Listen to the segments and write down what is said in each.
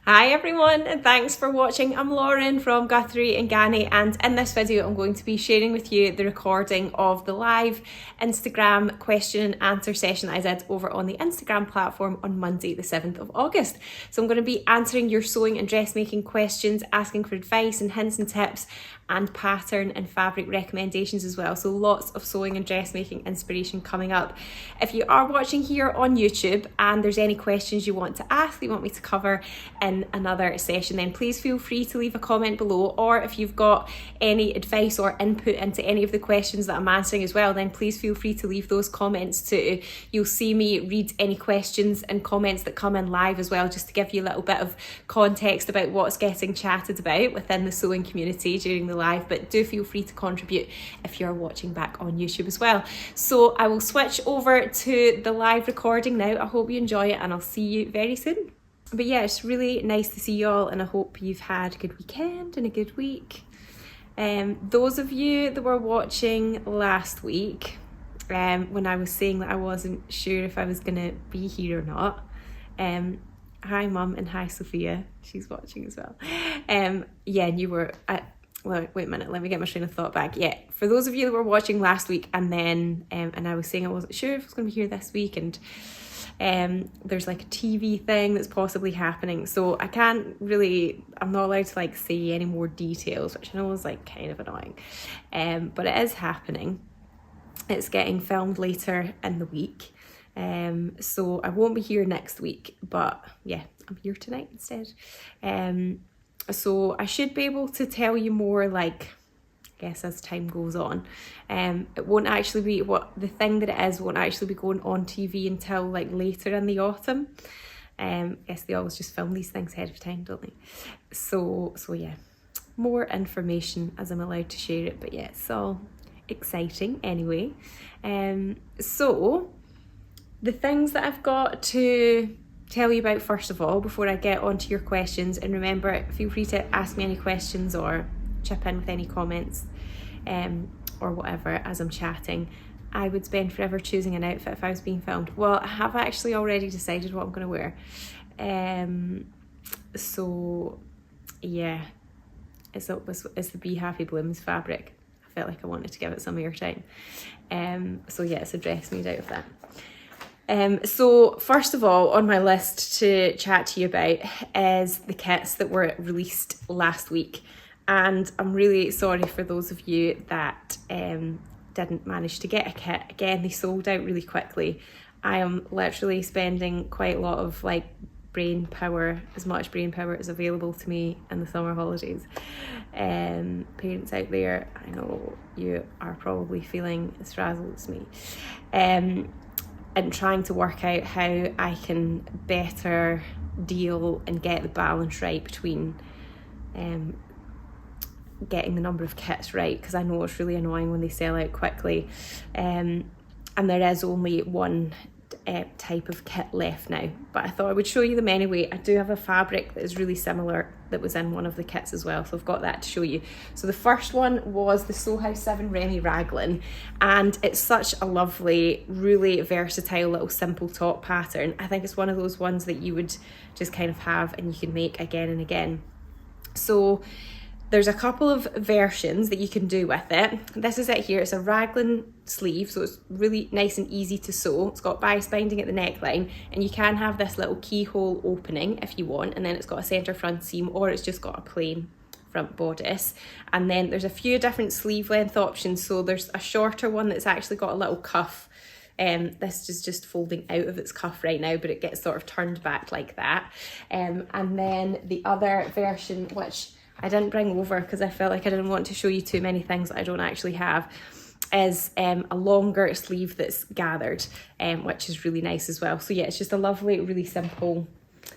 Hi everyone, and thanks for watching. I'm Lauren from Guthrie and Ghani, and in this video I'm going to be sharing with you the recording of the live Instagram question and answer session that I did over on the Instagram platform on Monday the 7th of August. So I'm going to be answering your sewing and dressmaking questions, asking for advice and hints and tips, and pattern and fabric recommendations as well. So lots of sewing and dressmaking inspiration coming up. If you are watching here on YouTube and there's any questions you want to ask, that you want me to cover in another session, then please feel free to leave a comment below. Or if you've got any advice or input into any of the questions that I'm answering as well, then please feel free to leave those comments too. You'll see me read any questions and comments that come in live as well, just to give you a little bit of context about what's getting chatted about within the sewing community during the live. But do feel free to contribute if you're watching back on YouTube as well. So I will switch over to the live recording now. I hope you enjoy it and I'll see you very soon. But yeah, it's really nice to see you all, and I hope you've had a good weekend and a good week. Those of you that were watching last week, when I was saying that I wasn't sure if I was going to be here or not, hi Mum and hi Sophia, she's watching as well. Yeah, and you were well, wait a minute, let me get my train of thought back. Yeah, for those of you that were watching last week and then and I was saying I wasn't sure if I was going to be here this week, and there's like a TV thing that's possibly happening, so I'm not allowed to like say any more details, which I know is like kind of annoying, but it is happening. It's getting filmed later in the week, so I won't be here next week, but yeah, I'm here tonight instead. So I should be able to tell you more, like, I guess as time goes on. It won't actually be, the thing that it is won't actually be going on TV until like later in the autumn. I guess they always just film these things ahead of time, don't they? So yeah, more information as I'm allowed to share it, but yeah, it's all exciting anyway. So the things that I've got to tell you about first of all, before I get onto your questions, and remember, feel free to ask me any questions or chip in with any comments or whatever as I'm chatting. I would spend forever choosing an outfit if I was being filmed. Well, I have actually already decided what I'm going to wear. So yeah, it's the Be Happy Blooms fabric. I felt like I wanted to give it some airtime. So yeah, it's a dress made out of that. So first of all on my list to chat to you about is the kits that were released last week, and I'm really sorry for those of you that didn't manage to get a kit. Again, they sold out really quickly. I am literally spending quite a lot of like brain power, as much brain power as available to me in the summer holidays. Parents out there, I know you are probably feeling as frazzled as me. And trying to work out how I can better deal and get the balance right between getting the number of kits right, because I know it's really annoying when they sell out quickly, and there is only one type of kit left now, but I thought I would show you them anyway. I do have a fabric that is really similar that was in one of the kits as well, so I've got that to show you. So the first one was the Sew House 7 Remy Raglan, and it's such a lovely, really versatile little simple top pattern. I think it's one of those ones that you would just kind of have and you can make again and again. So there's a couple of versions that you can do with it. This is it here. It's a raglan sleeve, so it's really nice and easy to sew. It's got bias binding at the neckline, and you can have this little keyhole opening if you want, and then it's got a centre front seam, or it's just got a plain front bodice. And then there's a few different sleeve length options. So there's a shorter one that's actually got a little cuff. This is just folding out of its cuff right now, but it gets sort of turned back like that. And then the other version, which I didn't bring over because I felt like I didn't want to show you too many things that I don't actually have, is a longer sleeve that's gathered, which is really nice as well. So yeah, it's just a lovely, really simple,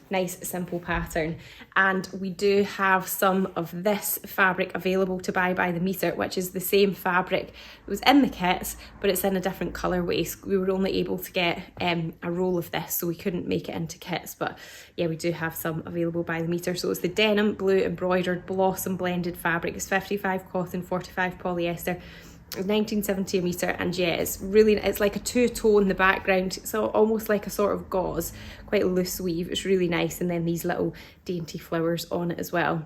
nice simple pattern. And we do have some of this fabric available to buy by the meter, which is the same fabric that was in the kits, but it's in a different colourway. So we were only able to get a roll of this, so we couldn't make it into kits, but yeah, we do have some available by the meter. So it's the denim blue embroidered blossom blended fabric. It's 55 cotton, 45 polyester, 1970 a metre, and yeah, it's like a two-tone, the background, so almost like a sort of gauze, quite a loose weave. It's really nice, and then these little dainty flowers on it as well.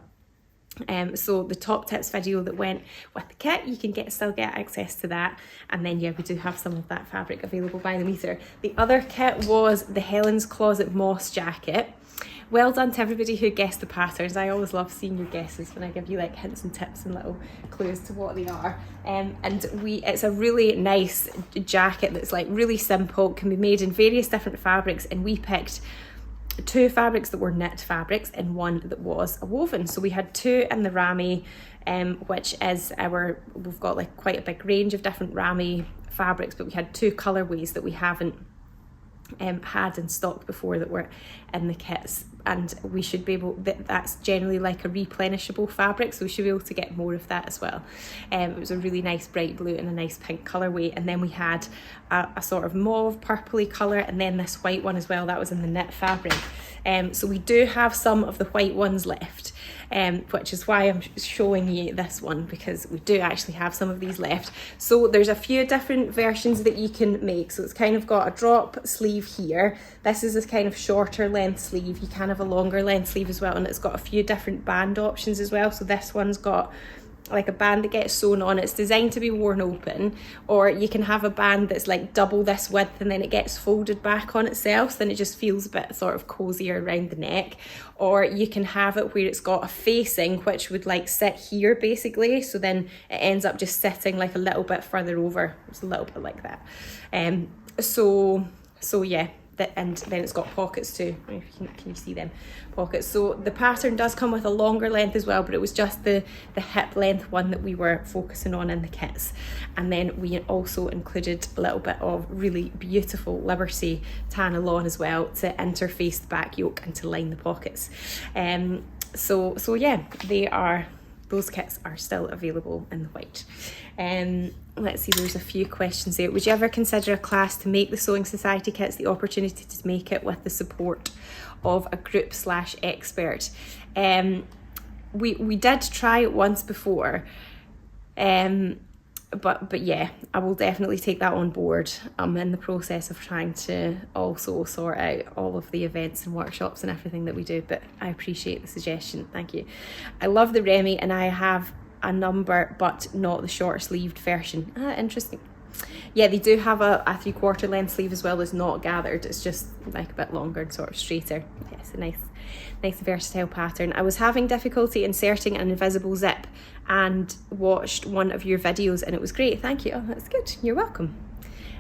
So the top tips video that went with the kit, you can still get access to that, and then yeah, we do have some of that fabric available by the metre. The other kit was the Helen's Closet moss jacket. Well done to everybody who guessed the patterns. I always love seeing your guesses when I give you like hints and tips and little clues to what they are. And it's a really nice jacket that's like really simple, can be made in various different fabrics, and we picked 2 fabrics that were knit fabrics and 1 that was a woven. So we had 2 in the ramie, which is we've got like quite a big range of different ramie fabrics, but we had 2 colorways that we haven't had in stock before that were in the kits, and we should be able, that's generally like a replenishable fabric, so we should be able to get more of that as well. It was a really nice bright blue and a nice pink colorway, and then we had a sort of mauve purpley color, and then this white one as well, that was in the knit fabric. So we do have some of the white ones left, which is why I'm showing you this one, because we do actually have some of these left. So there's a few different versions that you can make. So it's kind of got a drop sleeve here. This is this kind of shorter length sleeve. You can have a longer length sleeve as well, and it's got a few different band options as well. So this one's got like a band that gets sewn on. It's designed to be worn open, or you can have a band that's like double this width and then it gets folded back on itself, so then it just feels a bit sort of cozier around the neck. Or you can have it where it's got a facing which would like sit here basically, so then it ends up just sitting like a little bit further over. It's a little bit like that. So yeah, and then it's got pockets too. Can you see them pockets? So the pattern does come with a longer length as well, but it was just the hip length one that we were focusing on in the kits. And then we also included a little bit of really beautiful Liberty tan alon as well to interface the back yoke and to line the pockets. So yeah, those kits are still available in the white. Let's see, there's a few questions there. Would you ever consider a class to make the Sewing Society kits, the opportunity to make it with the support of a group / expert? We did try it once before, but yeah, I will definitely take that on board. I'm in the process of trying to also sort out all of the events and workshops and everything that we do, but I appreciate the suggestion, thank you. I love the Remy, and I have a number but not the short sleeved version. Interesting. Yeah, they do have a 3/4 length sleeve as well as not gathered. It's just like a bit longer and sort of straighter. Yeah, it's a nice versatile pattern. I was having difficulty inserting an invisible zip and watched one of your videos and it was great. Thank you. Oh, that's good. You're welcome.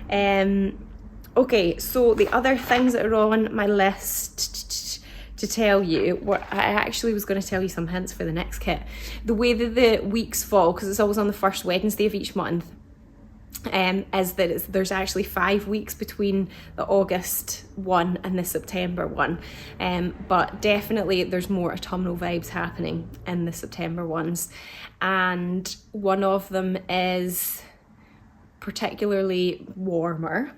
Okay, so the other things that are on my list to tell you, I actually was going to tell you some hints for the next kit. The way that the weeks fall, because it's always on the first Wednesday of each month, is that there's actually 5 weeks between the August one and the September one, but definitely there's more autumnal vibes happening in the September ones, and one of them is particularly warmer.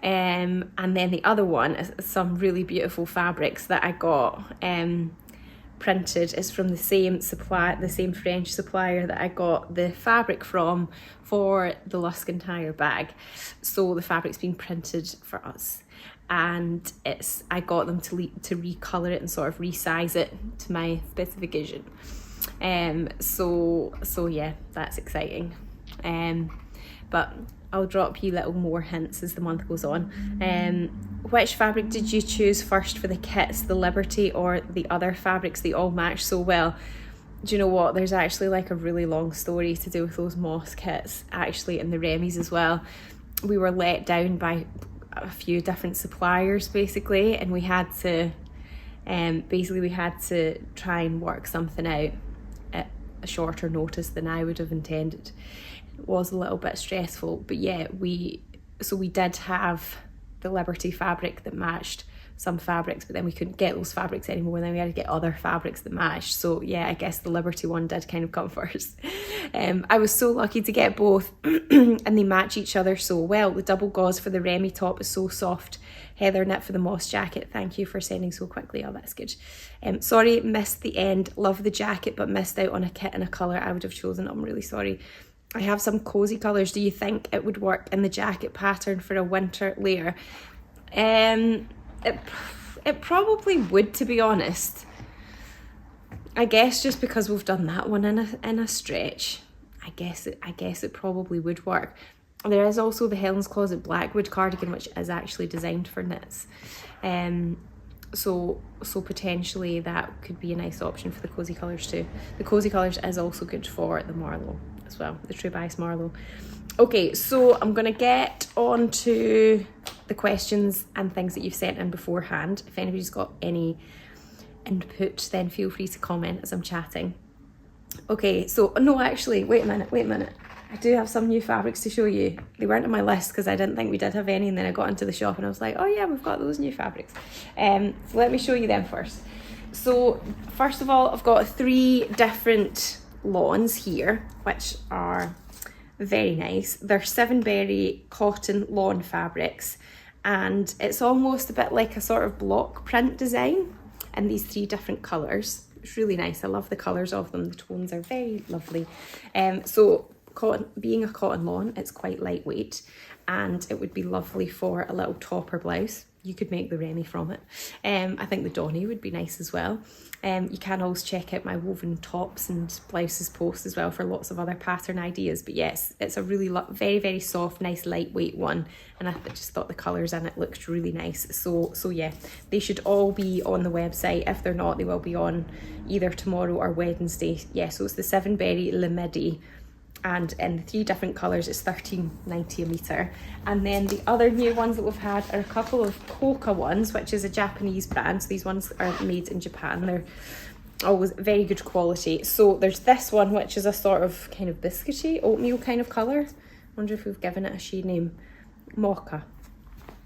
And then the other one is some really beautiful fabrics that I got printed. Is from the same French supplier that I got the fabric from for the Luscantire bag. So the fabric's been printed for us, and I got them to recolour it and sort of resize it to my specification. So yeah, that's exciting. But I'll drop you little more hints as the month goes on. Which fabric did you choose first for the kits, the Liberty or the other fabrics? They all match so well. Do you know what? There's actually like a really long story to do with those moss kits, actually, and the Remy's as well. We were let down by a few different suppliers, basically, and we had to try and work something out at a shorter notice than I would have intended. It was a little bit stressful, but yeah, we did have the Liberty fabric that matched some fabrics, but then we couldn't get those fabrics anymore, and then we had to get other fabrics that matched. So yeah, I guess the Liberty one did kind of come first. I was so lucky to get both and they match each other so well. The double gauze for the Remy top is so soft. Heather knit for the moss jacket. Thank you for sending so quickly. Oh, that's good. Sorry, missed the end. Love the jacket, but missed out on a kit and a colour I would have chosen. I'm really sorry. I have some cozy colours. Do you think it would work in the jacket pattern for a winter layer? It probably would, to be honest. I guess just because we've done that one in a stretch, I guess it probably would work. There is also the Helen's Closet Blackwood cardigan, which is actually designed for knits. So potentially that could be a nice option for the cozy colours too. The cozy colours is also good for the marlow as well, the True Bias marlow. Okay, so I'm gonna get on to the questions and things that you've sent in beforehand. If anybody's got any input, then feel free to comment as I'm chatting. Okay, so no, actually, wait a minute. I do have some new fabrics to show you. They weren't on my list because I didn't think we did have any, and then I got into the shop and I was like, oh yeah, we've got those new fabrics. So let me show you them first. So first of all, I've got 3 different lawns here, which are very nice. They're 7-berry cotton lawn fabrics, and it's almost a bit like a sort of block print design in these 3 different colours. It's really nice. I love the colours of them. The tones are very lovely. So cotton, being a cotton lawn, it's quite lightweight, and it would be lovely for a little top or blouse. You could make the Remy from it. I think the Donny would be nice as well. You can always check out my woven tops and blouses post as well for lots of other pattern ideas. But yes, it's a really very, very soft, nice, lightweight one. And I just thought the colours in it looked really nice. So yeah, they should all be on the website. If they're not, they will be on either tomorrow or Wednesday. Yeah, so it's the 7-berry Le Midi. And in the 3 different colours, it's $13.90 a metre. And then the other new ones that we've had are a couple of Coca ones, which is a Japanese brand. So these ones are made in Japan. They're always very good quality. So there's this one, which is a sort of kind of biscuity, oatmeal kind of colour. I wonder if we've given it a shade name. Mocha.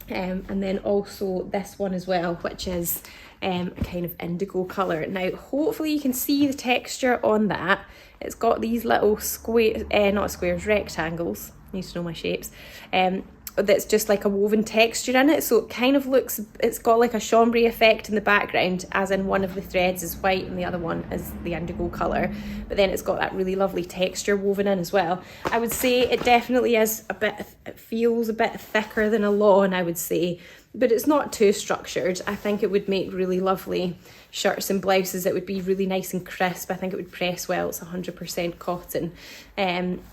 And then also this one as well, which is a kind of indigo colour. Now, hopefully you can see the texture on that. It's got these little square, not squares, rectangles. I need to know my shapes. That's just like a woven texture in it. So it kind of looks, it's got like a chambray effect in the background, as in one of the threads is white and the other one is the indigo colour. But then it's got that really lovely texture woven in as well. I would say it definitely is a bit, it feels a bit thicker than a lawn, I would say. But it's not too structured. I think it would make really lovely shirts and blouses. It would be really nice and crisp. I think it would press well. It's 100% cotton.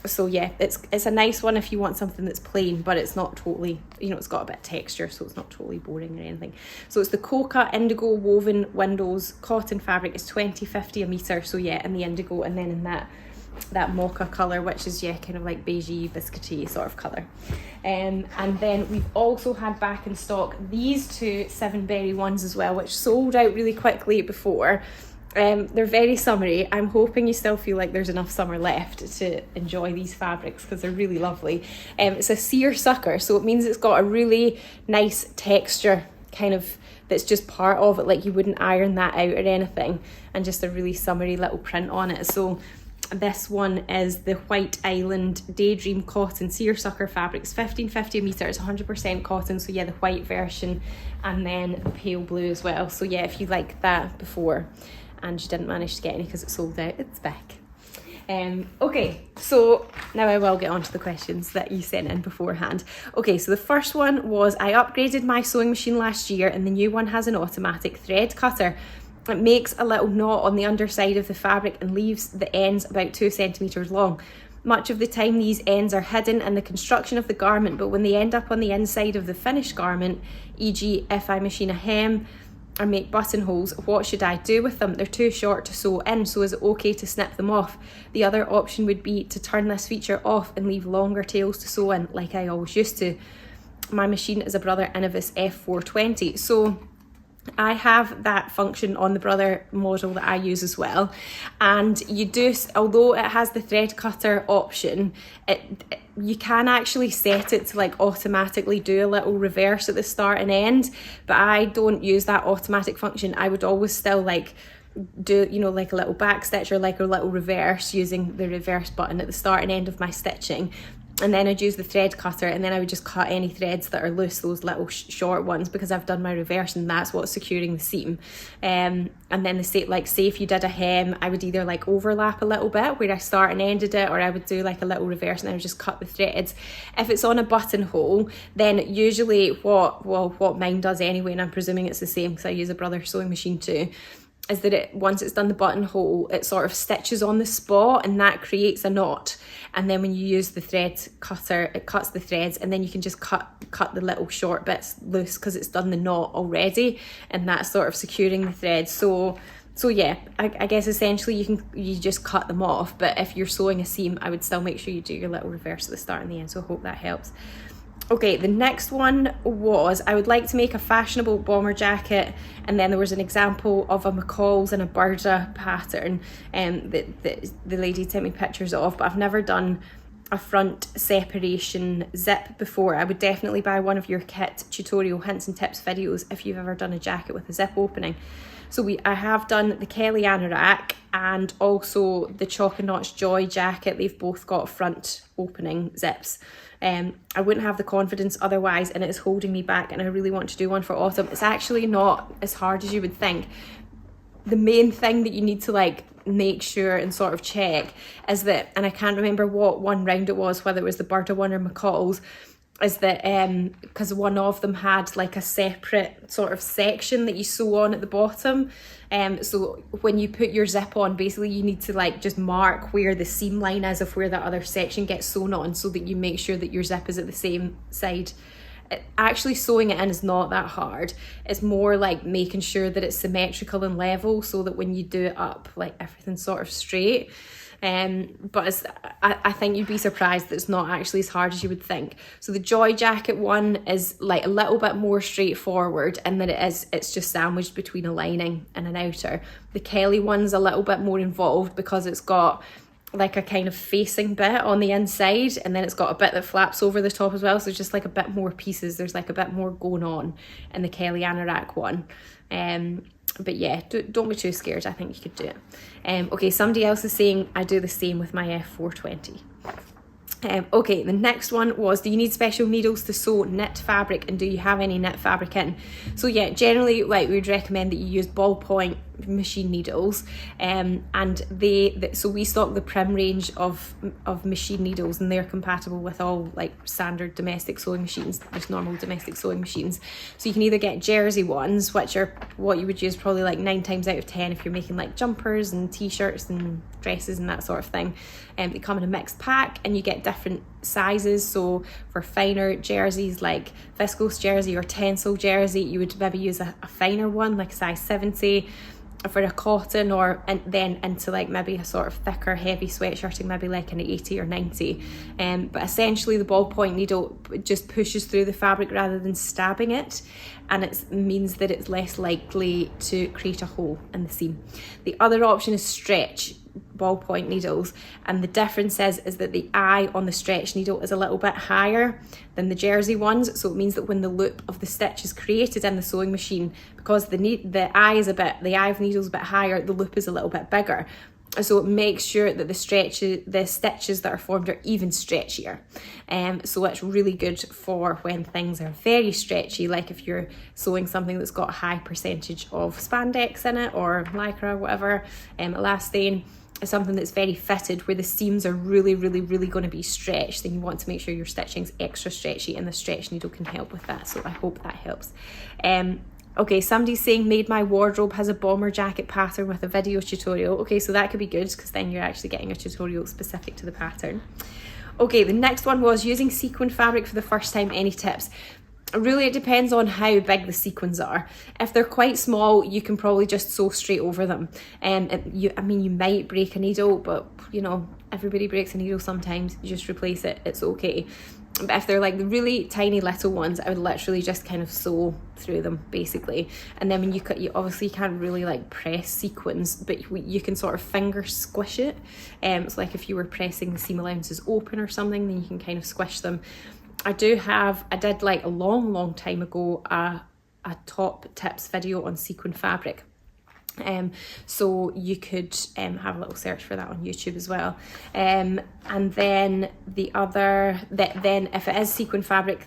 So yeah, it's a nice one if you want something that's plain, but it's not totally, you know, it's got a bit of texture, so it's not totally boring or anything. So it's the Coca Indigo Woven Windows cotton fabric. It's $20.50 a metre. So yeah, in the indigo, and then in that mocha colour, which is, yeah, kind of like beigey, biscuity sort of colour. And then we've also had back in stock these 2 7-berry ones as well, which sold out really quickly before. They're very summery. I'm hoping you still feel like there's enough summer left to enjoy these fabrics because they're really lovely. It's a seersucker, so it means it's got a really nice texture, kind of, that's just part of it, like you wouldn't iron that out or anything, and just a really summery little print on it. So this one is the White Island Daydream Cotton Seersucker fabrics, $15.50 a metre. It's 100% cotton, so yeah, the white version, and then the pale blue as well. So yeah, if you liked that before and you didn't manage to get any because it sold out, it's back. Okay, so now I will get on to the questions that you sent in beforehand. Okay, so the first one was, I upgraded my sewing machine last year and the new one has an automatic thread cutter. It makes a little knot on the underside of the fabric and leaves the ends about 2 centimetres long. Much of the time these ends are hidden in the construction of the garment, but when they end up on the inside of the finished garment, e.g. if I machine a hem or make buttonholes, what should I do with them? They're too short to sew in, so is it okay to snip them off? The other option would be to turn this feature off and leave longer tails to sew in, like I always used to. My machine is a Brother Innovis F420. So I have that function on the Brother model that I use as well, and you do, although it has the thread cutter option, you can actually set it to like automatically do a little reverse at the start and end, but I don't use that automatic function. I would always still like do, you know, like a little back stitch or like a little reverse using the reverse button at the start and end of my stitching. and then I'd use the thread cutter, and then I would just cut any threads that are loose, those little short ones, because I've done my reverse and that's what's securing the seam. And then like say if you did a hem, I would either like overlap a little bit where I start and ended it, or I would do like a little reverse and I would just cut the threads. If it's on a buttonhole, then usually what mine does anyway, and I'm presuming it's the same because I use a Brother sewing machine too, is that once it's done the buttonhole, it sort of stitches on the spot and that creates a knot. And then when you use the thread cutter, it cuts the threads, and then you can just cut the little short bits loose because it's done the knot already, and that's sort of securing the threads. So yeah, I guess essentially you just cut them off, but if you're sewing a seam, I would still make sure you do your little reverse at the start and the end, so I hope that helps. Okay, the next one was, I would like to make a fashionable bomber jacket, and then there was an example of a McCall's and a Burda pattern that the lady sent me pictures of, but I've never done a front separation zip before. I would definitely buy one of your kit tutorial hints and tips videos if you've ever done a jacket with a zip opening. So I have done the Kelly anorak and also the Chalk and Notch Joy jacket. They've both got front opening zips. I wouldn't have the confidence otherwise, and it is holding me back, and I really want to do one for autumn. It's actually not as hard as you would think. The main thing that you need to like make sure and sort of check is that, and I can't remember what one round it was, whether it was the Burda one or McCall's, is that because one of them had like a separate sort of section that you sew on at the bottom, so when you put your zip on, basically you need to like just mark where the seam line is of where that other section gets sewn on, so that you make sure that your zip is at the same side. Actually sewing it in is not that hard. It's more like making sure that it's symmetrical and level, so that when you do it up, like everything's sort of straight. But I think you'd be surprised that it's not actually as hard as you would think. So the Joy jacket one is like a little bit more straightforward, and that it's just sandwiched between a lining and an outer. The Kelly one's a little bit more involved because it's got like a kind of facing bit on the inside, and then it's got a bit that flaps over the top as well, so just like a bit more pieces. There's like a bit more going on in the Kelly anorak one. But yeah, don't be too scared. I think you could do it. Okay, somebody else is saying I do the same with my F420. Okay, the next one was, do you need special needles to sew knit fabric, and do you have any knit fabric in? So yeah, generally like we would recommend that you use ballpoint machine needles, and so we stock the Prim range of machine needles, and they're compatible with all like standard domestic sewing machines, just normal domestic sewing machines. So you can either get jersey ones, which are what you would use probably like 9 times out of 10 if you're making like jumpers and t-shirts and dresses and that sort of thing. They come in a mixed pack, and you get different sizes. So for finer jerseys like viscose jersey or tensile jersey, you would maybe use a finer one like a size 70. For a cotton, and then into like maybe a sort of thicker heavy sweatshirting, maybe like an 80 or 90. But essentially the ballpoint needle just pushes through the fabric rather than stabbing it, and it means that it's less likely to create a hole in the seam. The other option is stretch ballpoint needles, and the difference is that the eye on the stretch needle is a little bit higher than the jersey ones, so it means that when the loop of the stitch is created in the sewing machine, because the eye of needle is a bit higher, the loop is a little bit bigger, so it makes sure that the stitches that are formed are even stretchier. So it's really good for when things are very stretchy, like if you're sewing something that's got a high percentage of spandex in it, or lycra, whatever, elastane, something that's very fitted where the seams are really going to be stretched, then you want to make sure your stitching's extra stretchy, and the stretch needle can help with that, so I hope that helps. Okay, somebody's saying made my wardrobe has a bomber jacket pattern with a video tutorial. Okay, so that could be good, because then you're actually getting a tutorial specific to the pattern. Okay, the next one was using sequin fabric for the first time, any tips? Really, it depends on how big the sequins are. If they're quite small, you can probably just sew straight over them. You might break a needle, but you know, everybody breaks a needle sometimes. You just replace it, it's okay. But if they're like the really tiny little ones, I would literally just kind of sew through them basically. And then when you cut, you obviously can't really like press sequins, but you can sort of finger squish it. So like if you were pressing the seam allowances open or something, then you can kind of squish them. I did like a long time ago a top tips video on sequin fabric. So you could have a little search for that on YouTube as well. And then then if it is sequin fabric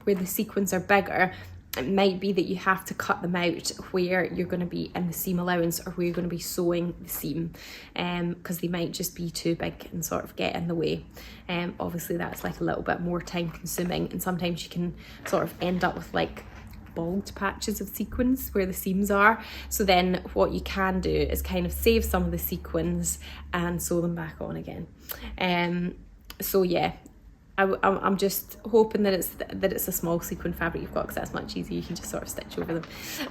where the sequins are bigger, it might be that you have to cut them out where you're going to be in the seam allowance or where you're going to be sewing the seam, because they might just be too big and sort of get in the way. Obviously that's like a little bit more time consuming, and sometimes you can sort of end up with like bald patches of sequins where the seams are. So then what you can do is kind of save some of the sequins and sew them back on again. So yeah, I'm just hoping that it's a small sequin fabric you've got, because that's much easier. You can just sort of stitch over them.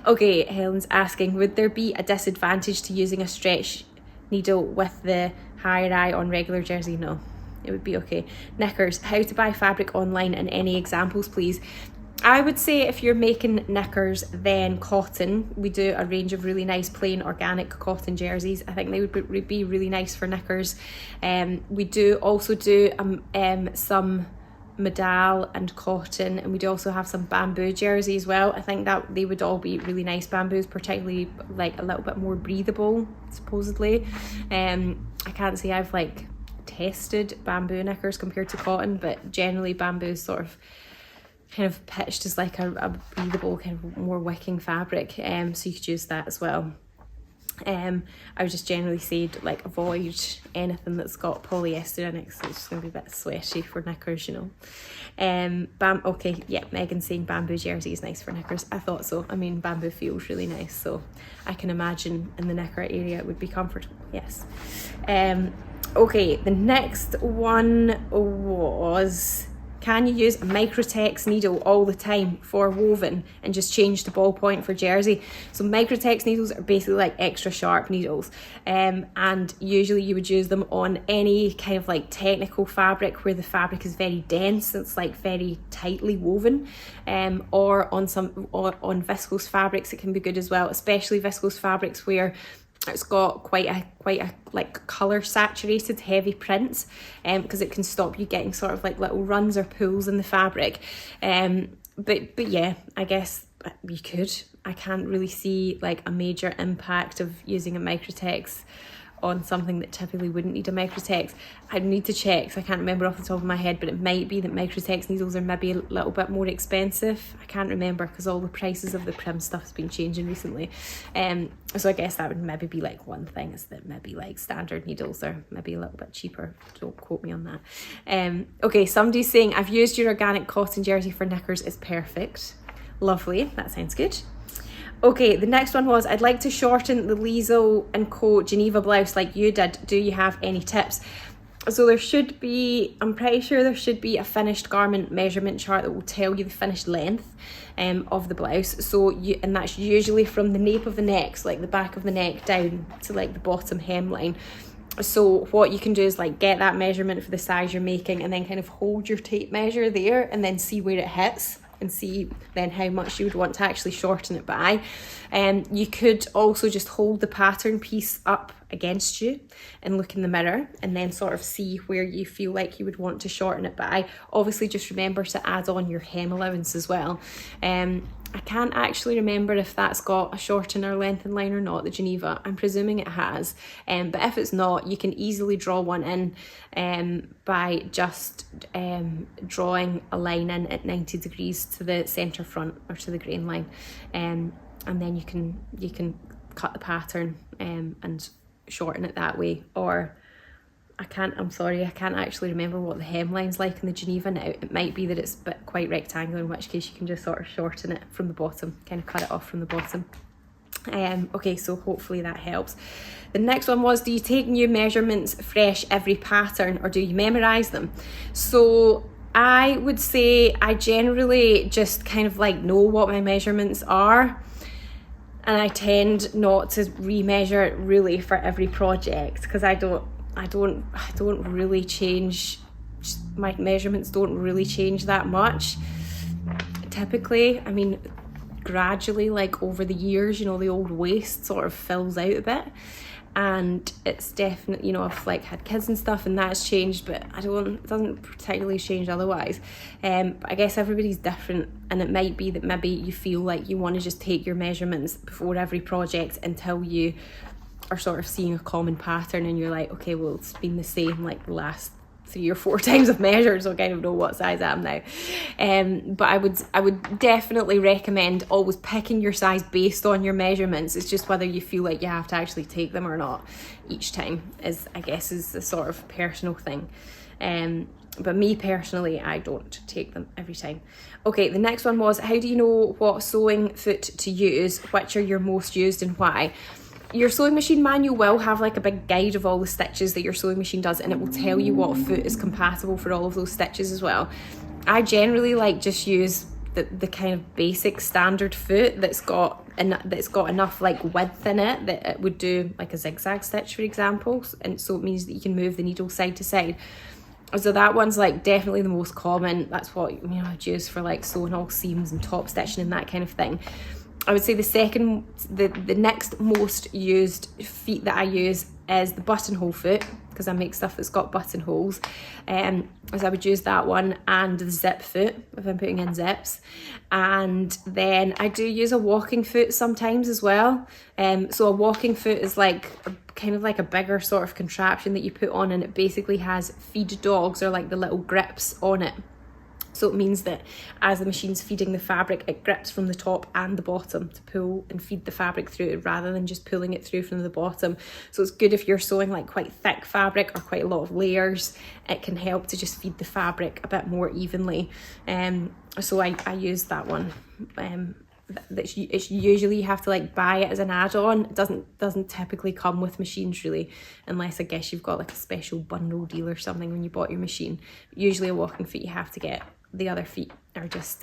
Okay, Helen's asking, would there be a disadvantage to using a stretch needle with the higher eye on regular jersey? No, it would be okay. Knickers, how to buy fabric online and any examples please? I would say if you're making knickers, then cotton. We do a range of really nice plain organic cotton jerseys. I think they would be really nice for knickers. We do also do some modal and cotton, and we do also have some bamboo jersey as well. I think that they would all be really nice bamboos, particularly like a little bit more breathable, supposedly. I can't say I've like tested bamboo knickers compared to cotton, but generally bamboo's sort of kind of pitched as like a breathable, kind of more wicking fabric, so you could use that as well. I would just generally say like avoid anything that's got polyester in it, because it's just going to be a bit sweaty for knickers, you know. Okay, yeah, Megan's saying bamboo jersey is nice for knickers. I thought so. I mean, bamboo feels really nice, so I can imagine in the knicker area it would be comfortable, yes. Okay, the next one was, can you use a Microtex needle all the time for woven and just change the ballpoint for jersey? So Microtex needles are basically like extra sharp needles, and usually you would use them on any kind of like technical fabric where the fabric is very dense, it's like very tightly woven, or on viscose fabrics it can be good as well, especially viscose fabrics where it's got quite a like colour saturated heavy prints, because it can stop you getting sort of like little runs or pulls in the fabric. But yeah, I guess you could. I can't really see like a major impact of using a Microtex on something that typically wouldn't need a Microtex. I'd need to check, so I can't remember off the top of my head, but it might be that Microtex needles are maybe a little bit more expensive. I can't remember because all the prices of the Prim stuff has been changing recently. So I guess that would maybe be like one thing, is that maybe like standard needles are maybe a little bit cheaper. Don't quote me on that. Okay, somebody's saying, I've used your organic cotton jersey for knickers, it's perfect. Lovely, that sounds good. Okay, the next one was, I'd like to shorten the Liesl & Co Geneva blouse like you did. Do you have any tips? So there should be, I'm pretty sure there should be a finished garment measurement chart that will tell you the finished length of the blouse. So and that's usually from the nape of the neck, so like the back of the neck down to like the bottom hemline. So what you can do is like get that measurement for the size you're making, and then kind of hold your tape measure there and then see where it hits, and see then how much you would want to actually shorten it by. You could also just hold the pattern piece up against you and look in the mirror and then sort of see where you feel like you would want to shorten it by. Obviously just remember to add on your hem allowance as well. I can't actually remember if that's got a shorten or lengthen line or not, the Geneva. I'm presuming it has, but if it's not, you can easily draw one in by just drawing a line in at 90 degrees to the centre front or to the grain line, and then you can cut the pattern and shorten it that way. Or I'm sorry, I can't actually remember what the hemline's like in the Geneva now. It might be that it's quite rectangular, in which case you can just sort of shorten it from the bottom, kind of cut it off from the bottom. Okay, so hopefully that helps. The next one was, do you take new measurements fresh every pattern, or do you memorise them? So I would say I generally just kind of like know what my measurements are, and I tend not to remeasure it really for every project, because I don't really change, my measurements don't really change that much typically. I mean, gradually, like over the years, you know, the old waist sort of fills out a bit. And it's definitely, you know, I've like had kids and stuff and that's changed, but it doesn't particularly change otherwise. But I guess everybody's different, and it might be that maybe you feel like you want to just take your measurements before every project until you are sort of seeing a common pattern and you're like, okay, well, it's been the same like the last 3 or 4 times I've measured, so I kind of know what size I am now. But I would definitely recommend always picking your size based on your measurements. It's just whether you feel like you have to actually take them or not each time is the sort of personal thing. But me personally, I don't take them every time. Okay, the next one was, how do you know what sewing foot to use? Which are your most used and why? Your sewing machine manual will have like a big guide of all the stitches that your sewing machine does, and it will tell you what foot is compatible for all of those stitches as well. I generally like just use the kind of basic standard foot that's got enough like width in it that it would do like a zigzag stitch, for example, and so it means that you can move the needle side to side. So that one's like definitely the most common. That's what, you know, I'd use for like sewing all seams and top stitching and that kind of thing. I would say the next most used feet that I use is the buttonhole foot, because I make stuff that's got buttonholes. So I would use that one, and the zip foot if I'm putting in zips. And then I do use a walking foot sometimes as well. So a walking foot is like kind of like a bigger sort of contraption that you put on, and it basically has feed dogs, or like the little grips on it. So it means that as the machine's feeding the fabric, it grips from the top and the bottom to pull and feed the fabric through, rather than just pulling it through from the bottom. So it's good if you're sewing like quite thick fabric or quite a lot of layers. It can help to just feed the fabric a bit more evenly. So I use that one. It's usually you have to like buy it as an add-on. It doesn't typically come with machines really, unless I guess you've got like a special bundle deal or something when you bought your machine. Usually a walking foot you have to get. The other feet are just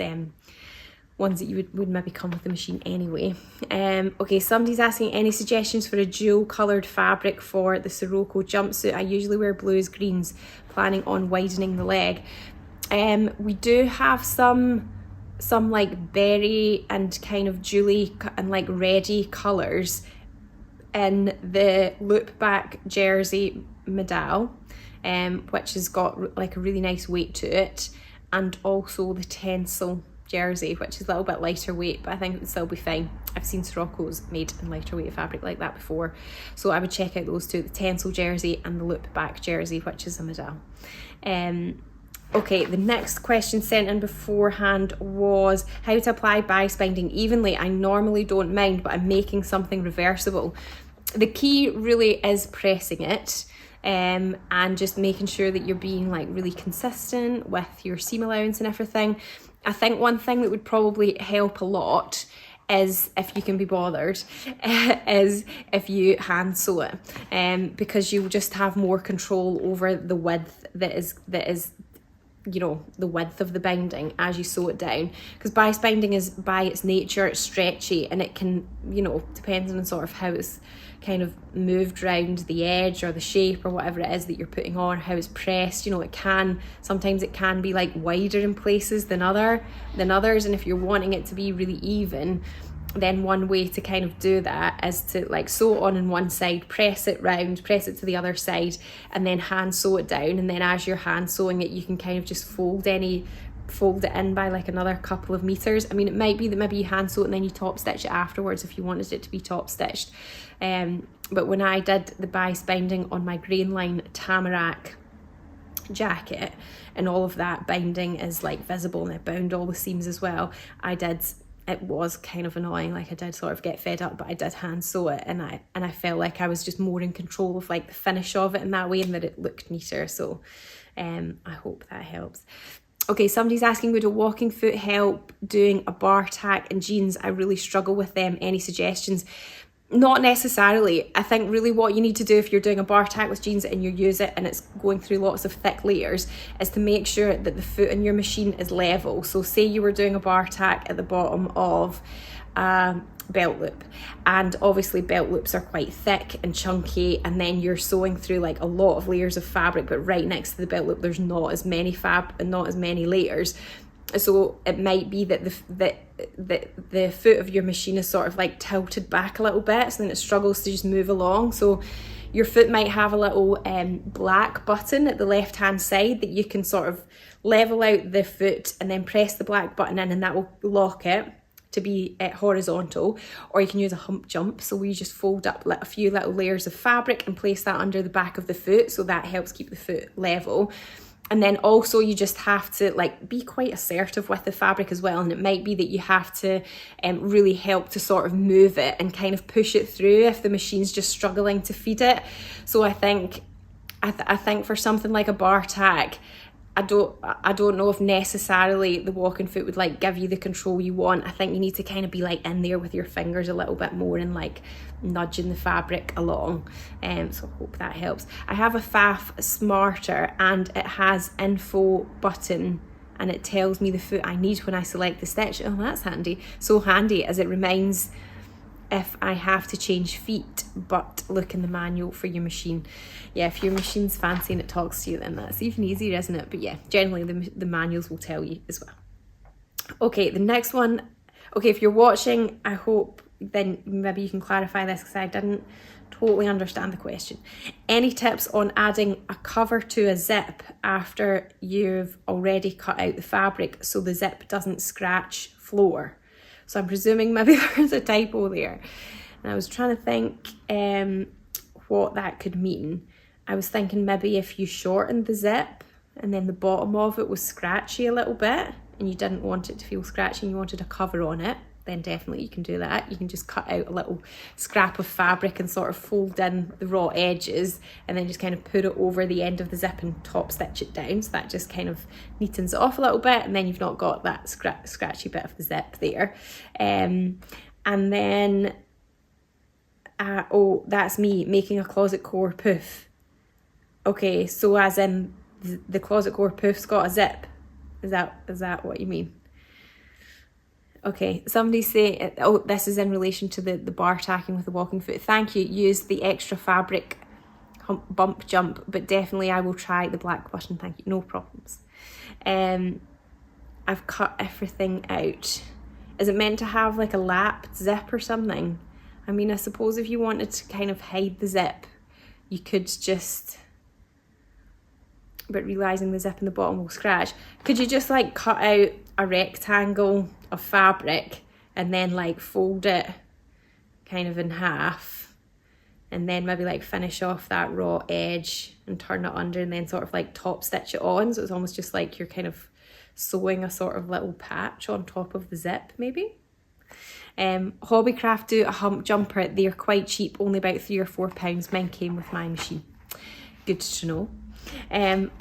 ones that you would maybe come with the machine anyway. Okay, somebody's asking any suggestions for a dual coloured fabric for the Sirocco jumpsuit. I usually wear blues, greens, planning on widening the leg. We do have some like berry and kind of jewelly and like reddy colours in the loop back jersey medal, which has got like a really nice weight to it, and also the tencel jersey, which is a little bit lighter weight, but I think it would still be fine. I've seen Siroccos made in lighter weight fabric like that before, so I would check out those two, the tencel jersey and the loop back jersey, which is a medal. Okay, the next question sent in beforehand was how to apply bias binding evenly. I normally don't mind, but I'm making something reversible. The key really is pressing it, and just making sure that you're being like really consistent with your seam allowance and everything. I think one thing that would probably help a lot is, if you can be bothered, is if you hand sew it, because you'll just have more control over the width that is you know, the width of the binding as you sew it down, because bias binding is by its nature it's stretchy, and it can, you know, depends on sort of how it's kind of moved around the edge or the shape or whatever it is that you're putting on, how it's pressed, you know, sometimes it can be like wider in places than others, and if you're wanting it to be really even, then one way to kind of do that is to like sew it on one side, press it round, press it to the other side, and then hand sew it down. And then as you're hand sewing it, you can kind of just fold it in by like another couple of meters. I mean, it might be that maybe you hand sew it and then you top stitch it afterwards if you wanted it to be top stitched. But when I did the bias binding on my grain line tamarack jacket, and all of that binding is like visible, and I bound all the seams as well, it was kind of annoying. Like I did sort of get fed up, but I did hand sew it, and I felt like I was just more in control of like the finish of it in that way, and that it looked neater. So I hope that helps. Okay, somebody's asking, would a walking foot help doing a bar tack and jeans? I really struggle with them. Any suggestions? Not necessarily. I think really what you need to do if you're doing a bar tack with jeans and you use it and it's going through lots of thick layers is to make sure that the foot in your machine is level. So say you were doing a bar tack at the bottom of a belt loop, and obviously belt loops are quite thick and chunky, and then you're sewing through like a lot of layers of fabric, but right next to the belt loop there's not as many layers. So it might be that the foot of your machine is sort of like tilted back a little bit, so then it struggles to just move along. So your foot might have a little black button at the left hand side that you can sort of level out the foot and then press the black button in, and that will lock it to be horizontal. Or you can use a hump jump, so we just fold up a few little layers of fabric and place that under the back of the foot, so that helps keep the foot level. And then also you just have to like be quite assertive with the fabric as well, and it might be that you have to really help to sort of move it and kind of push it through if the machine's just struggling to feed it. So I think for something like a bar tack, I don't know if necessarily the walking foot would like give you the control you want. I think you need to kind of be like in there with your fingers a little bit more and like nudging the fabric along. So I hope that helps. I have a Faf Smarter, and it has info button, and it tells me the foot I need when I select the stitch. Oh, that's handy. So handy, as it reminds if I have to change feet, but look in the manual for your machine. Yeah, if your machine's fancy and it talks to you, then that's even easier, isn't it? But yeah, generally the manuals will tell you as well. Okay, the next one. Okay, if you're watching, I hope then maybe you can clarify this, because I didn't totally understand the question. Any tips on adding a cover to a zip after you've already cut out the fabric so the zip doesn't scratch floor? So I'm presuming maybe there's a typo there. And I was trying to think what that could mean. I was thinking maybe if you shortened the zip and then the bottom of it was scratchy a little bit and you didn't want it to feel scratchy and you wanted a cover on it, then definitely you can do that. You can just cut out a little scrap of fabric and sort of fold in the raw edges and then just kind of put it over the end of the zip and top stitch it down. So that just kind of neatens it off a little bit, and then you've not got that scratchy bit of the zip there. And then, oh, that's me making a closet core poof. Okay, so as in the closet core poof's got a zip. Is that what you mean? Okay, somebody say, oh, this is in relation to the bar tacking with the walking foot. Thank you. Use the extra fabric bump jump, but definitely I will try the black button. Thank you. No problems. I've cut everything out. Is it meant to have like a lapped zip or something? I mean, I suppose if you wanted to kind of hide the zip, you could just, but realising the zip in the bottom will scratch, could you just like cut out a rectangle of fabric and then like fold it kind of in half, and then maybe like finish off that raw edge and turn it under and then sort of like top stitch it on, so it's almost just like you're kind of sewing a sort of little patch on top of the zip maybe. Hobbycraft do a hump jumper. They're quite cheap, only about £3 or £4. Mine came with my machine. Good to know.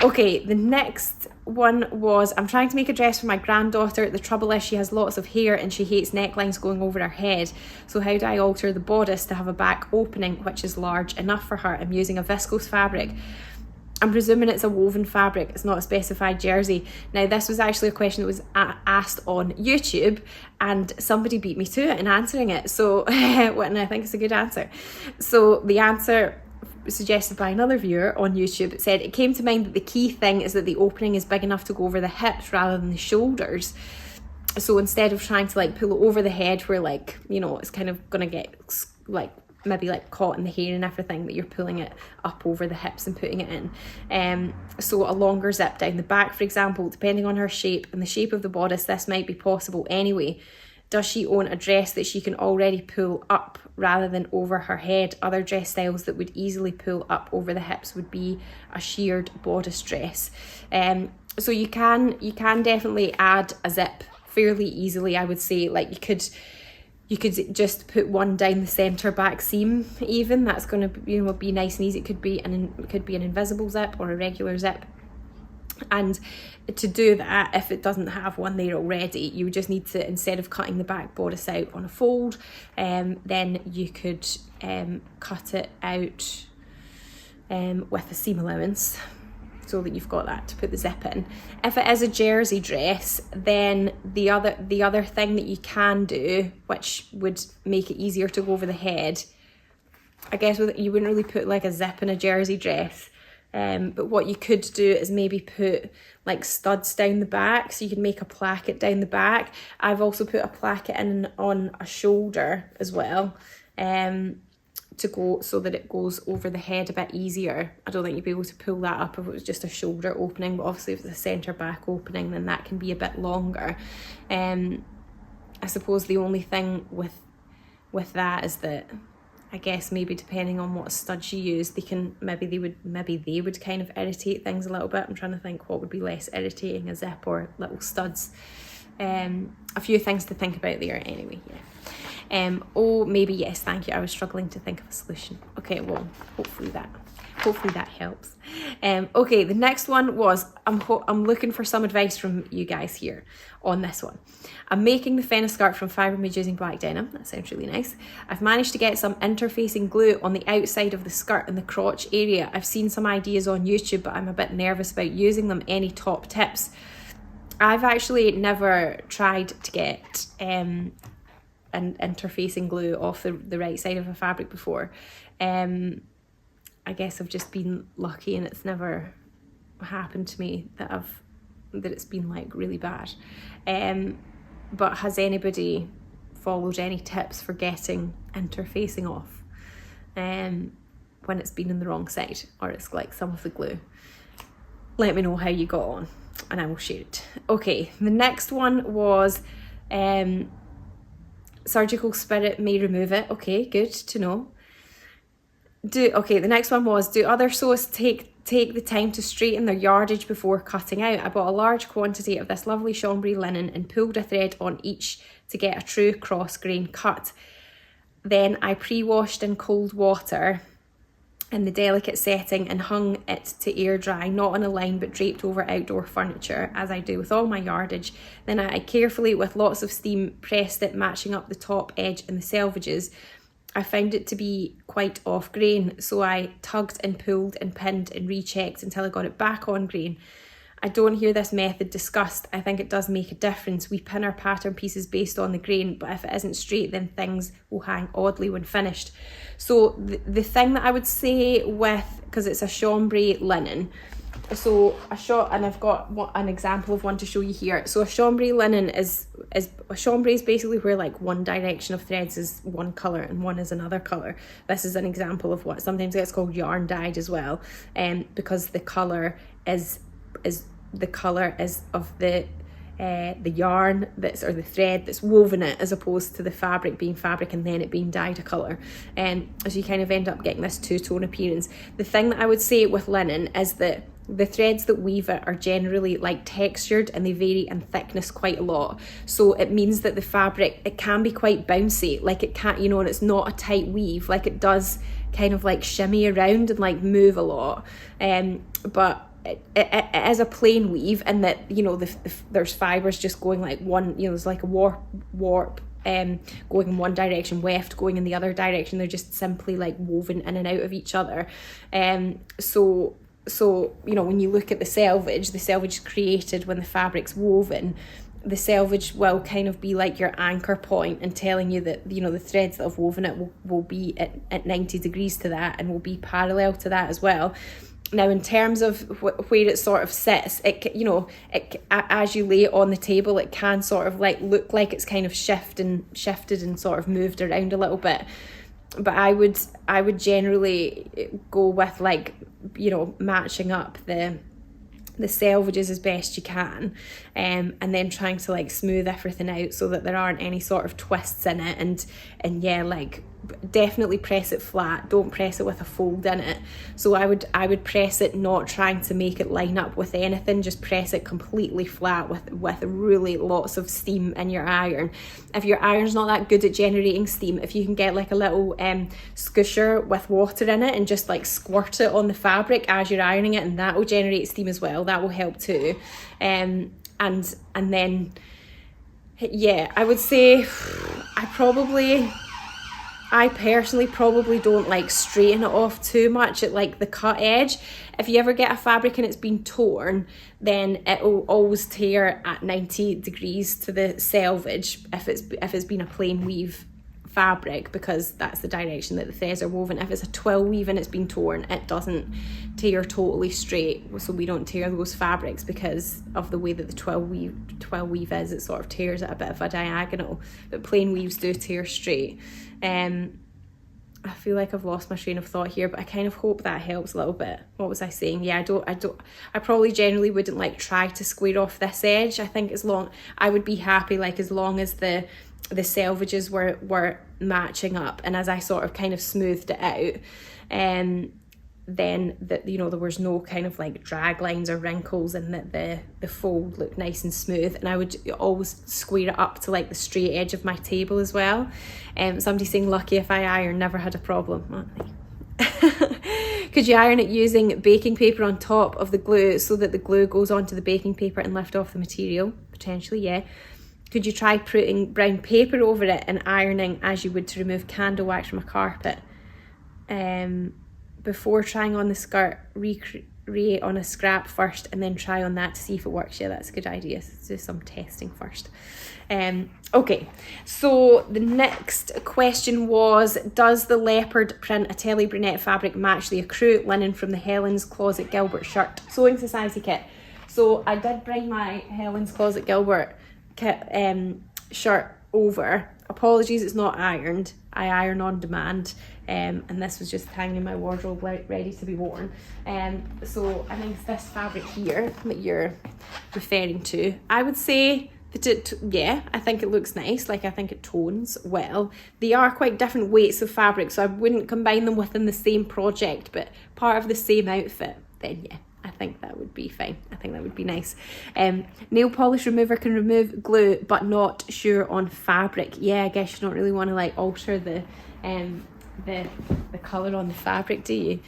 Okay, the next one was, I'm trying to make a dress for my granddaughter. The trouble is she has lots of hair and she hates necklines going over her head. So how do I alter the bodice to have a back opening which is large enough for her? I'm using a viscose fabric. I'm presuming it's a woven fabric, it's not a specified jersey. Now this was actually a question that was asked on YouTube and somebody beat me to it in answering it. So, and I think it's a good answer. So the answer suggested by another viewer on YouTube said, it came to mind that the key thing is that the opening is big enough to go over the hips rather than the shoulders. So instead of trying to like pull it over the head where like, you know, it's kind of gonna get like maybe like caught in the hair and everything, that you're pulling it up over the hips and putting it in. So a longer zip down the back, for example, depending on her shape and the shape of the bodice, this might be possible anyway. Does she own a dress that she can already pull up rather than over her head? Other dress styles that would easily pull up over the hips would be a sheared bodice dress. So you can definitely add a zip fairly easily, I would say. Like you could just put one down the center back seam even. That's going to, you know, be nice and easy. It could be an invisible zip or a regular zip. And to do that, if it doesn't have one there already, you just need to, instead of cutting the back bodice out on a fold, then you could cut it out with a seam allowance, so that you've got that to put the zip in. If it is a jersey dress, then the other thing that you can do, which would make it easier to go over the head, I guess you wouldn't really put like a zip in a jersey dress, But what you could do is maybe put like studs down the back, so you can make a placket down the back. I've also put a placket in on a shoulder as well, to go so that it goes over the head a bit easier. I don't think you'd be able to pull that up if it was just a shoulder opening, but obviously if it's a centre back opening, then that can be a bit longer. I suppose the only thing with that is that, I guess maybe depending on what studs you use, maybe they would kind of irritate things a little bit. I'm trying to think what would be less irritating, a zip or little studs. A few things to think about there anyway. Oh, maybe yes, thank you. I was struggling to think of a solution. Okay, well, hopefully that helps. Okay, the next one was, I'm looking for some advice from you guys here on this one. I'm making the fenna skirt from fibremood using black denim. That sounds really nice. I've managed to get some interfacing glue on the outside of the skirt in the crotch area. I've seen some ideas on YouTube, but I'm a bit nervous about using them. Any top tips? I've actually never tried to get an interfacing glue off the right side of a fabric before. I guess I've just been lucky and it's never happened to me that it's been like really bad. But has anybody followed any tips for getting interfacing off when it's been in the wrong side or it's like some of the glue? Let me know how you got on and I will share it. Okay, the next one was surgical spirit may remove it. Okay, good to know. The next one was, do other sewists take the time to straighten their yardage before cutting out? I bought a large quantity of this lovely chambray linen and pulled a thread on each to get a true cross grain cut. Then I pre-washed in cold water in the delicate setting and hung it to air dry, not on a line but draped over outdoor furniture, as I do with all my yardage. Then I carefully, with lots of steam, pressed it, matching up the top edge and the selvages. I found it to be quite off grain, so I tugged and pulled and pinned and rechecked until I got it back on grain. I don't hear this method discussed. I think it does make a difference. We pin our pattern pieces based on the grain, but if it isn't straight, then things will hang oddly when finished. So the thing that I would say because it's a chambray linen, and I've got an example of one to show you here. So a chambray linen chambray is basically where like one direction of threads is one colour and one is another colour. This is an example of what sometimes gets called yarn dyed as well, because the colour is of the yarn or the thread that's woven it, as opposed to the fabric being fabric and then it being dyed a colour. So you kind of end up getting this two-tone appearance. The thing that I would say with linen is that the threads that weave it are generally like textured and they vary in thickness quite a lot. So it means that the fabric, it can be quite bouncy, like it can't, and it's not a tight weave, like it does kind of like shimmy around and like move a lot. But it is a plain weave, and that there's fibres just going like one, there's like a warp going in one direction, weft going in the other direction. They're just simply like woven in and out of each other. So when you look at the selvage created when the fabric's woven, the selvage will kind of be like your anchor point and telling you that the threads that have woven it will be at 90 degrees to that and will be parallel to that as well. Now, in terms of where it sort of sits, as you lay it on the table, it can sort of like look like it's kind of shifted and sort of moved around a little bit. But I would generally go with like, matching up the selvages as best you can, and then trying to like smooth everything out so that there aren't any sort of twists in it, and yeah, like definitely press it flat, don't press it with a fold in it. So I would press it not trying to make it line up with anything, just press it completely flat with really lots of steam in your iron. If your iron's not that good at generating steam, if you can get like a little scoosher with water in it and just like squirt it on the fabric as you're ironing it, and that will generate steam as well, that will help too. And then yeah, I would say I personally probably don't like straighten it off too much at like the cut edge. If you ever get a fabric and it's been torn, then it will always tear at 90 degrees to the selvage if it's been a plain weave fabric, because that's the direction that the threads are woven. If it's a twill weave and it's been torn, it doesn't tear totally straight, so we don't tear those fabrics because of the way that the twill weave is. It sort of tears at a bit of a diagonal, but plain weaves do tear straight. I feel like I've lost my train of thought here, but I kind of hope that helps a little bit. What was I saying? Yeah, I probably generally wouldn't like try to square off this edge. I think I would be happy like as long as the selvages were matching up, and as I sort of kind of smoothed it out, then that, you know, there was no kind of like drag lines or wrinkles, and that the fold looked nice and smooth. And I would always square it up to like the straight edge of my table as well. Somebody saying lucky if I iron, never had a problem. Could you iron it using baking paper on top of the glue so that the glue goes onto the baking paper and lift off the material? Potentially, yeah. Could you try putting brown paper over it and ironing as you would to remove candle wax from a carpet? Before trying on the skirt, recreate on a scrap first and then try on that to see if it works. Yeah, that's a good idea. Let's do some testing first. Okay, so the next question was, does the leopard print Atelier Brunette fabric match the ecru linen from the Jelens Closet Gilbert shirt sewing society kit? So I did bring my Jelens Closet Gilbert kit shirt over. Apologies, it's not ironed. I iron on demand, and this was just hanging in my wardrobe ready to be worn. So I think it's this fabric here that you're referring to. I would say that yeah, I think it looks nice. Like, I think it tones well. They are quite different weights of fabric, so I wouldn't combine them within the same project, but part of the same outfit, then yeah, I think that would be fine. I think that would be nice. Nail polish remover can remove glue, but not sure on fabric. Yeah, I guess you don't really want to like alter the colour on the fabric, do you?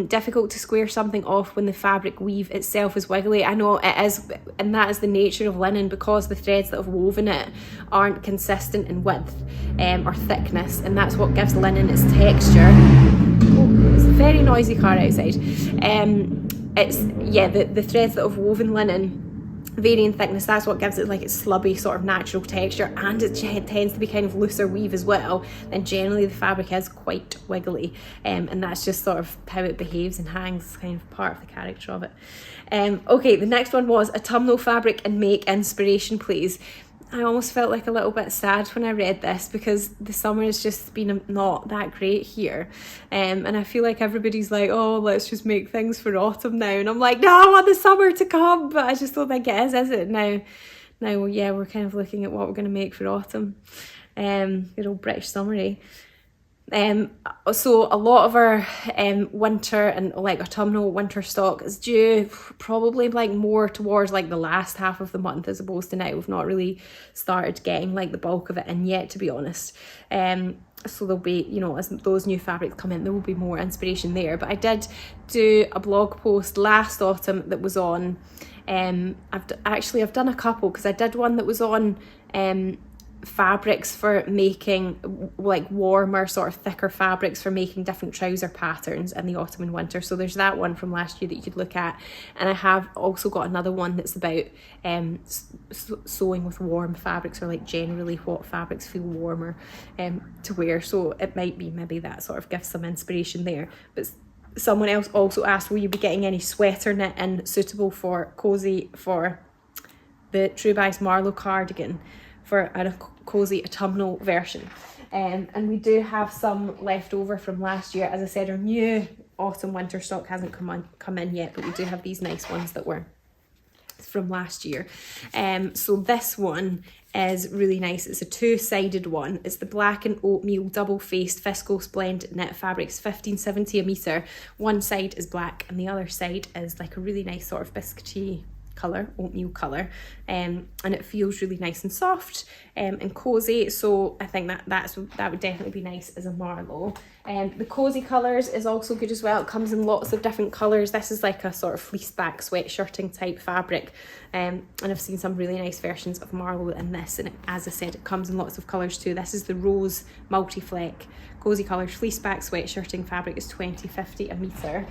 Difficult to square something off when the fabric weave itself is wiggly. I know it is, and that is the nature of linen, because the threads that have woven it aren't consistent in width or thickness, and that's what gives linen its texture. It's a very noisy car outside. It's, yeah, the threads that have woven linen vary in thickness. That's what gives it like its slubby sort of natural texture, and it tends to be kind of looser weave as well. Then generally the fabric is quite wiggly, and that's just sort of how it behaves and hangs, kind of part of the character of it. Okay, the next one was autumnal fabric and make inspiration, please. I almost felt like a little bit sad when I read this, because the summer has just been not that great here, and I feel like everybody's like, oh, let's just make things for autumn now, and I'm like, no, I want the summer to come, but I just don't think it is it? Now yeah, we're kind of looking at what we're going to make for autumn. Good old British summer, eh? So a lot of our winter and like autumnal winter stock is due probably like more towards like the last half of the month, as opposed to now. We've not really started getting like the bulk of it in yet, to be honest. So there'll be, you know, as those new fabrics come in, there will be more inspiration there. But I did do a blog post last autumn that was on, I've done a couple, because I did one that was on fabrics for making like warmer, sort of thicker fabrics for making different trouser patterns in the autumn and winter. So there's that one from last year that you could look at, and I have also got another one that's about sewing with warm fabrics, or like generally what fabrics feel warmer to wear. So it might be maybe that sort of gives some inspiration there. But someone else also asked, will you be getting any sweater knit in suitable for cosy for the True Buys Marlow cardigan for a cosy autumnal version? And we do have some left over from last year. As I said, our new autumn winter stock hasn't come in yet, but we do have these nice ones that were from last year. So this one is really nice. It's a two-sided one. It's the black and oatmeal double-faced viscose blend knit fabrics, $15.70 a metre. One side is black and the other side is like a really nice sort of biscuity colour, oatmeal colour, and it feels really nice and soft and cosy. So I think that would definitely be nice as a Marlow. The cosy colours is also good as well. It comes in lots of different colours. This is like a sort of fleece back sweatshirting type fabric, and I've seen some really nice versions of Marlow in this, and as I said, it comes in lots of colours too. This is the rose multi-fleck cosy colours fleece back sweatshirting fabric. Is $20.50 a metre.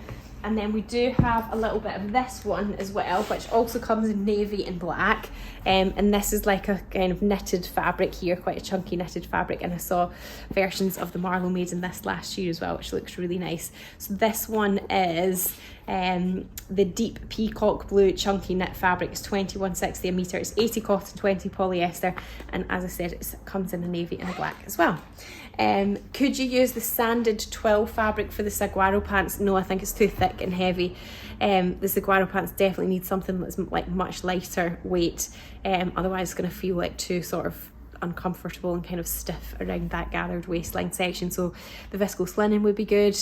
And then we do have a little bit of this one as well, which also comes in navy and black. And this is like a kind of knitted fabric here, quite a chunky knitted fabric. And I saw versions of the Marlow made in this last year as well, which looks really nice. So this one is the deep peacock blue chunky knit fabric. It's $21.60 a metre. It's 80 cotton, 20 polyester. And as I said, it comes in a navy and a black as well. Could you use the sanded twill fabric for the saguaro pants? No, I think it's too thick and heavy. The saguaro pants definitely need something that's like much lighter weight. Otherwise it's going to feel like too sort of uncomfortable and kind of stiff around that gathered waistline section. So the viscose linen would be good.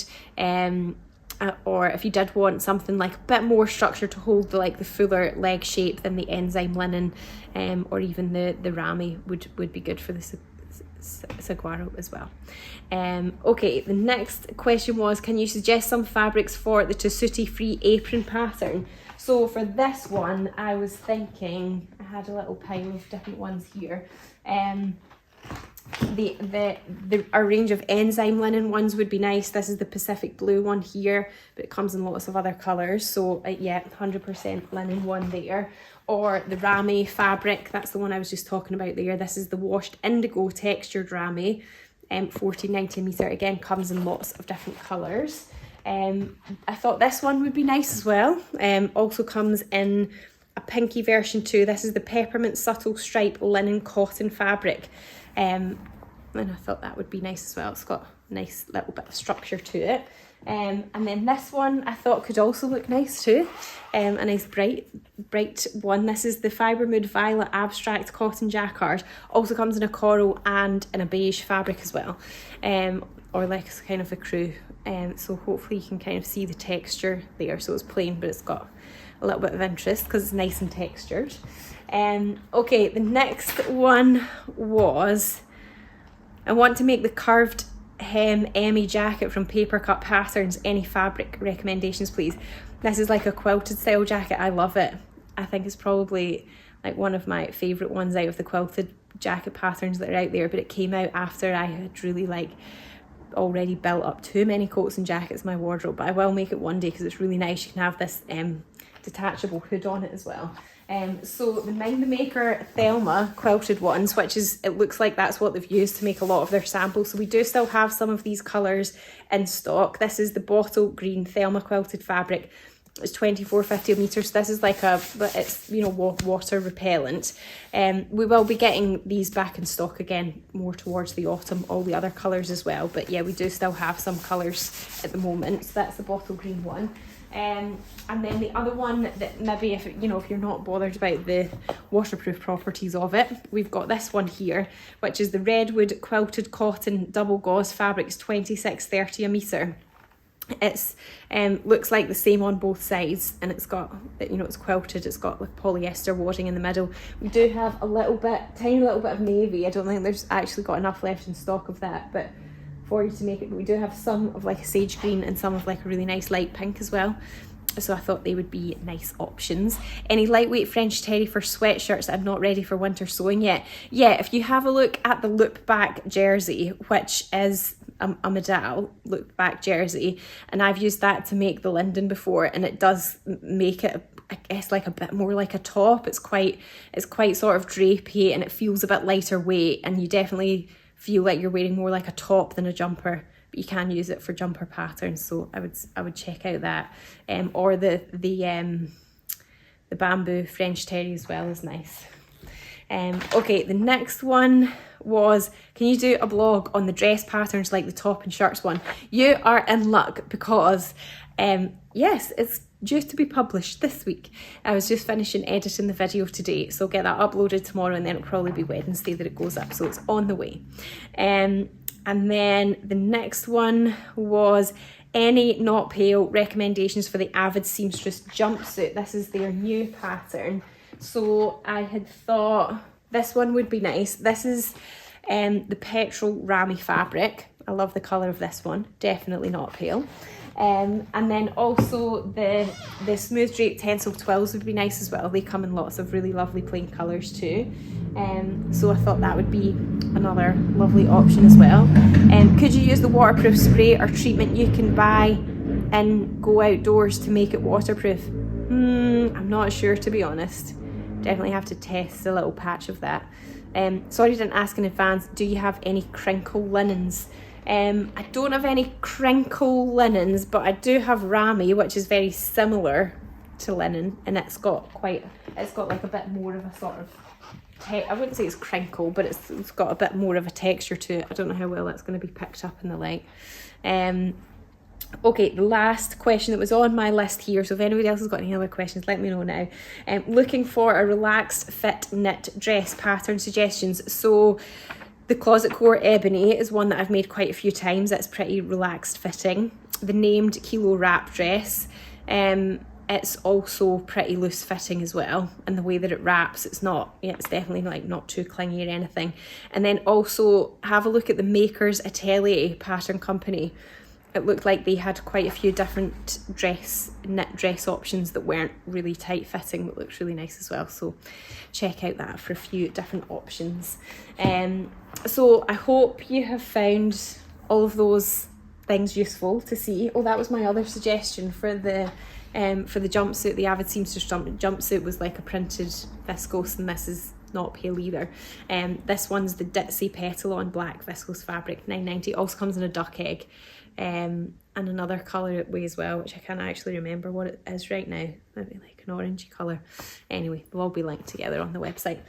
Or if you did want something like a bit more structure to hold the fuller leg shape, then the enzyme linen or even the rami would be good for the saguaro as well. Okay, the next question was, can you suggest some fabrics for the tessuti free apron pattern? So for this one, I was thinking, I had a little pile of different ones here. A range of enzyme linen ones would be nice. This is the Pacific blue one here, but it comes in lots of other colours. So yeah, 100% linen one there. Or the rami fabric, that's the one I was just talking about there. This is the washed indigo textured rami, $14.90 a metre. Again, comes in lots of different colours. I thought this one would be nice as well. Also comes in a pinky version too. This is the peppermint subtle stripe linen cotton fabric. And I thought that would be nice as well. It's got a nice little bit of structure to it. And then this one I thought could also look nice too. A nice bright one. This is the Fibremood Violet Abstract Cotton Jacquard. Also comes in a coral and in a beige fabric as well. Or like kind of ecru. So hopefully you can kind of see the texture there. So it's plain, but it's got a little bit of interest because it's nice and textured. Okay, the next one was, I want to make the curved hem emmi jacket from Papercut Patterns. Any fabric recommendations, please? This is like a quilted style jacket. I love it. I think it's probably like one of my favourite ones out of the quilted jacket patterns that are out there, but it came out after I had really already built up too many coats and jackets in my wardrobe, but I will make it one day because it's really nice. You can have this detachable hood on it as well. So the Mind the Maker Thelma quilted ones, which is, it looks like that's what they've used to make a lot of their samples. So we do still have some of these colours in stock. This is the bottle green Thelma quilted fabric. It's $24.50 a metre. So this is it's water repellent. We will be getting these back in stock again more towards the autumn, all the other colours as well. But yeah, we do still have some colours at the moment. So that's the bottle green one. And then the other one that maybe if you're not bothered about the waterproof properties of it, we've got this one here, which is the Redwood Quilted Cotton Double Gauze fabric. It's $26.30 a metre. It's looks like the same on both sides, and it's got, it's quilted, it's got like polyester wadding in the middle. We do have tiny little bit of navy. I don't think there's actually got enough left in stock of that, but for you to make it. But we do have some of like a sage green and some of like a really nice light pink as well. So I thought they would be nice options. Any lightweight French terry for sweatshirts that I'm not ready for winter sewing yet? Yeah, if you have a look at the loop back jersey, which is a medal loop back jersey, and I've used that to make the linden before, and it does make it, I guess, like a bit more like a top. It's quite sort of drapey, and it feels a bit lighter weight, and you definitely feel like you're wearing more like a top than a jumper. But you can use it for jumper patterns, so I would check out that. Or the bamboo French terry as well is nice. Okay, the next one was, can you do a blog on the dress patterns like the top and shirts one? You are in luck because yes, it's due to be published this week. I was just finishing editing the video today, so I'll get that uploaded tomorrow, and then it'll probably be Wednesday that it goes up, so it's on the way. And then the next one was, any not pale recommendations for the Avid seamstress jumpsuit. This is their new pattern. So I had thought this one would be nice. This is the petrol rami fabric. I love the colour of this one. Definitely not pale. And then also the smooth drape tencel twills would be nice as well. They come in lots of really lovely plain colours too. So I thought that would be another lovely option as well. Could you use the waterproof spray or treatment you can buy and go outdoors to make it waterproof? I'm not sure, to be honest. Definitely have to test a little patch of that. Sorry I didn't ask in advance, do you have any crinkle linens? I don't have any crinkle linens, but I do have rami, which is very similar to linen, and it's got like a bit more of a sort of, I wouldn't say it's crinkle, but it's got a bit more of a texture to it. I don't know how well that's going to be picked up in the light. Okay, the last question that was on my list here, so if anybody else has got any other questions, let me know now. Looking for a relaxed fit knit dress pattern suggestions. So the Closet Core Ebony is one that I've made quite a few times. It's pretty relaxed fitting. The named Kilo Wrap dress, it's also pretty loose fitting as well, and the way that it wraps, it's definitely like not too clingy or anything. And then also have a look at the Makers Atelier pattern company. It looked like they had quite a few different knit dress options that weren't really tight fitting, but looked really nice as well. So check out that for a few different options. So I hope you have found all of those things useful to see. Oh, that was my other suggestion for the jumpsuit. The Avid Seamstress jumpsuit was like a printed viscose, and this is not pale either. This one's the Ditzy Petal on black viscose fabric, $9.90. Also comes in a duck egg. And another colour way as well, which I can't actually remember what it is right now. Maybe like an orangey colour. Anyway, they'll all be linked together on the website.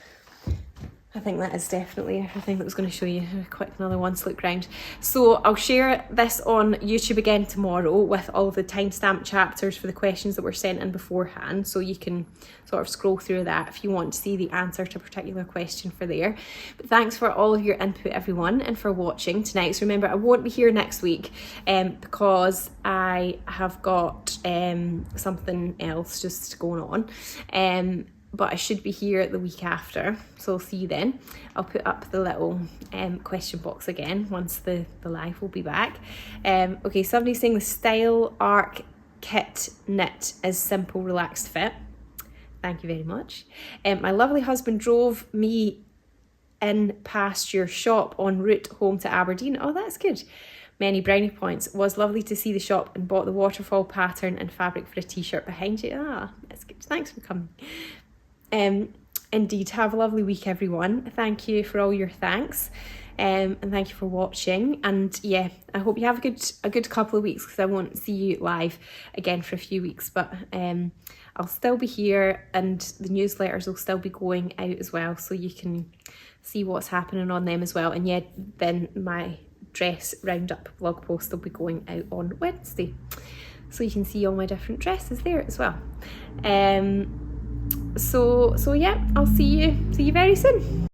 I think that is definitely everything that was going to show you. A quick another once look round. So I'll share this on YouTube again tomorrow with all of the timestamp chapters for the questions that were sent in beforehand, so you can sort of scroll through that if you want to see the answer to a particular question for there. But thanks for all of your input, everyone, and for watching tonight. So remember, I won't be here next week because I have got something else just going on. But I should be here the week after, so I'll see you then. I'll put up the little question box again once the live will be back. Okay, somebody's saying the Style Arc Kit Knit is simple, relaxed fit. Thank you very much. My lovely husband drove me in past your shop en route home to Aberdeen. Oh, that's good. Many brownie points. Was lovely to see the shop and bought the waterfall pattern and fabric for a t-shirt behind you. Ah, that's good. Thanks for coming. Indeed, have a lovely week, everyone. Thank you for all your thanks, and thank you for watching. And yeah, I hope you have a good couple of weeks, because I won't see you live again for a few weeks, but I'll still be here, and the newsletters will still be going out as well, so you can see what's happening on them as well. And yeah, then my dress roundup blog post will be going out on Wednesday, so you can see all my different dresses there as well. So yeah, I'll see you very soon.